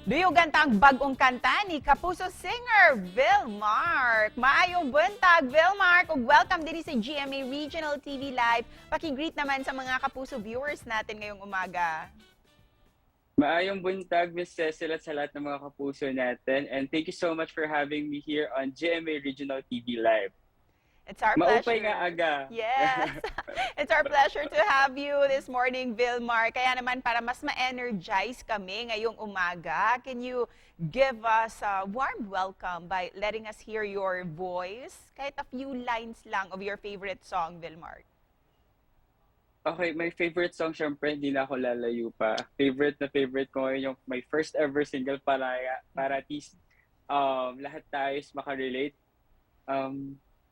Duyugan ang bagong kanta ni Kapuso singer Vilmark. Maayong buntag, Vilmark, ug welcome din sa GMA Regional TV Live. Paki-greet naman sa mga Kapuso viewers natin ngayong umaga. Maayong buntag, Miss Cecil, at sa lahat ng mga kapuso natin. And thank you so much for having me here on GMA Regional TV Live. It's our Maupay pleasure. nga aga. Yes. It's our pleasure to have you this morning, Vilmark. Kaya naman para mas ma-energize kami ngayong umaga, can you give us a warm welcome by letting us hear your voice? Kahit a few lines lang of your favorite song, Vilmark. Okay, my favorite song, syempre, hindi na ako lalayo pa. Favorite na favorite ko ngayon yung my first ever single, Paraya. Para at least lahat tayo is maka-relate.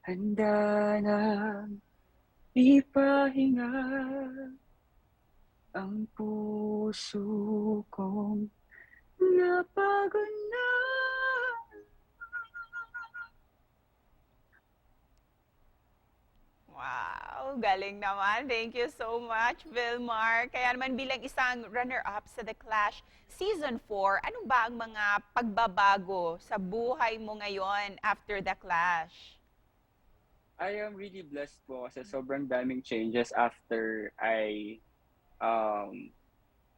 Handa na ipahinga ang puso kong napagod na. Wow, galing naman. Thank you so much, Vilmark. Kaya naman bilang isang runner-up sa The Clash Season 4, ano ba ang mga pagbabago sa buhay mo ngayon after The Clash? I am really blessed po kasi sobrang daming changes after I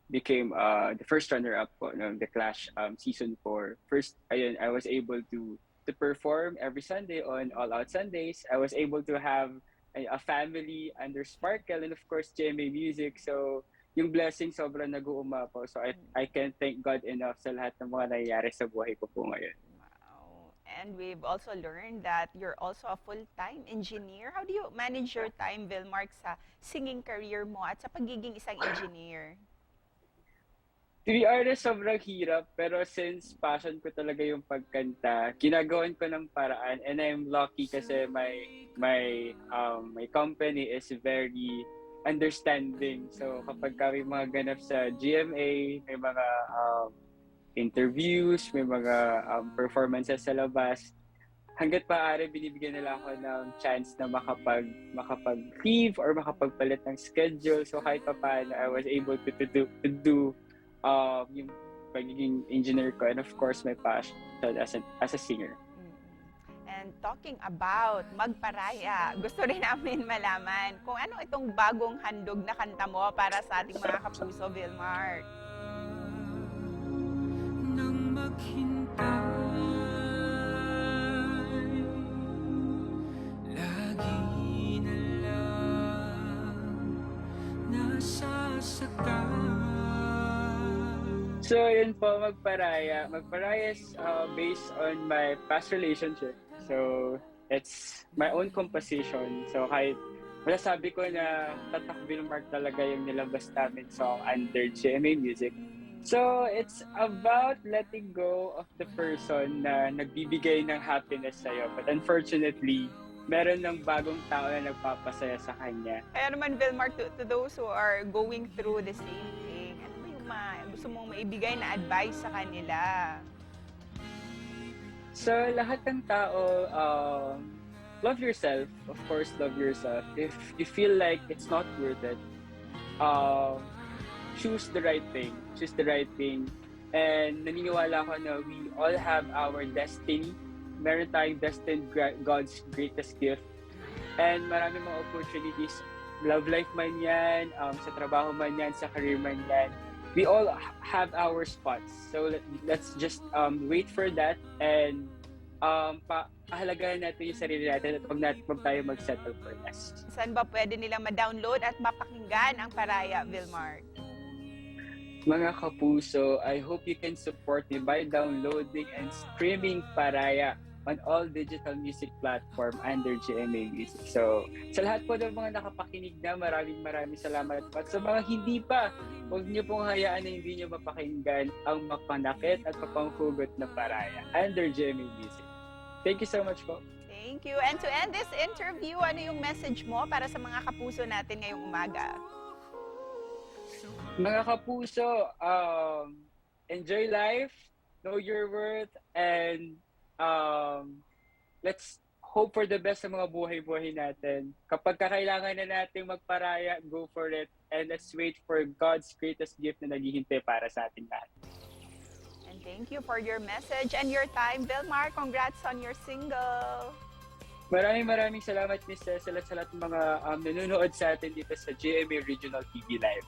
became the first runner-up po ng The Clash Season 4. First, ayun, I was able to perform every Sunday on All Out Sundays. I was able to have a family under Sparkle and of course GMA Music. So yung blessing sobrang nag-uumapaw. So I can't thank God enough sa lahat ng mga nangyayari sa buhay ko po ngayon. Wow. And we've also learned that you're also a full-time engineer. How do you manage your time, Vilmark, sa singing career mo at sa pagiging isang engineer? To be honest, sobrang hirap. Pero since passion ko talaga yung pagkanta, ginagawan ko ng paraan. And I'm lucky kasi my company is very understanding. So kapag kami mga ganap sa GMA, may mga interviews, may mga performances sa labas, hanggat maaari binibigyan nila ako ng chance na makapag-leave or makapagpalit ng schedule. So kahit pa paano, I was able to do yung pagiging engineer ko and of course my passion as a singer. And talking about magparaya, gusto rin namin malaman kung ano itong bagong handog na kanta mo para sa ating mga kapuso, Vilmark. Nang maghintay, lagi na lang nasasaktan. So yun po, Magparaya. Magparaya is based on my past relationship. So it's my own composition. So kahit masasabi ko na Tatak Vilmark talaga yung nilabas namin song under GMA Music. So it's about letting go of the person na nagbibigay ng happiness sa'yo. But unfortunately, meron ng bagong tao na nagpapasaya sa kanya. Kaya naman, Vilmark, to those who are going through the same thing, ano ba yung gusto mong maibigay na advice sa kanila? So lahat ng tao, love yourself. Of course, love yourself. If you feel like it's not worth it, choose the right thing. Choose the right thing. And naniniwala ako na we all have our destiny. Meron tayong destined God's greatest gift. And marami mga opportunities. Love life man yan, sa trabaho man yan, sa career man yan. We all have our spots. So let's just wait for that and pahalagahan natin yung sarili natin at huwag tayo mag-settle for less. Saan ba pwede nilang ma-download at mapakinggan ang Paraya, Vilmark? Mga kapuso, I hope you can support me by downloading and streaming Paraya on all digital music platform under GMA Music. So, sa lahat po ng mga nakapakinig na, maraming salamat. At sa mga hindi pa, huwag niyo pong hayaan na hindi niyo mapakinggan ang mapanakit at mapanghugot na Paraya under GMA Music. Thank you so much po. Thank you. And to end this interview, ano yung message mo para sa mga kapuso natin ngayong umaga? Mga kapuso, enjoy life, know your worth, and let's hope for the best sa mga buhay-buhay natin. Kapag kakailangan na natin magparaya, go for it. And let's wait for God's greatest gift na naghihintay para sa atin lahat. And Thank you for your message and your time, Vilmark. Congrats on your single. Maraming salamat, Miss Cecil, at sa lahat ng mga nanonood sa atin dito sa GMA Regional TV Live.